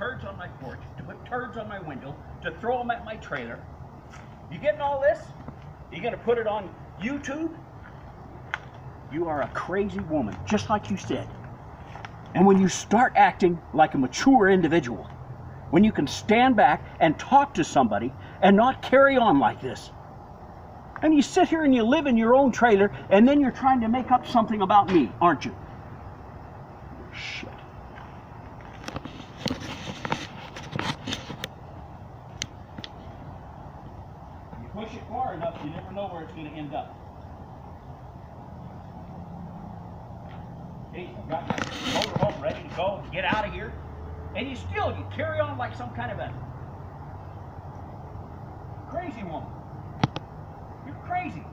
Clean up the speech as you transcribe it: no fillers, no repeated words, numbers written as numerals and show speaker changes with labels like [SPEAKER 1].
[SPEAKER 1] turds on my porch, to put turds on my window, to throw them at my trailer. You getting all this? You gonna put it on YouTube? You are a crazy woman, just like you said. And when you start acting like a mature individual, when you can stand back and talk to somebody and not carry on like this, and you sit here and you live in your own trailer, and then you're trying to make up something about me, aren't you? Shit. You push it far enough, you never know where it's going to end up. Hey, I've got my motorhome ready to go, get out of here, and you carry on like some kind of a crazy woman. You're crazy.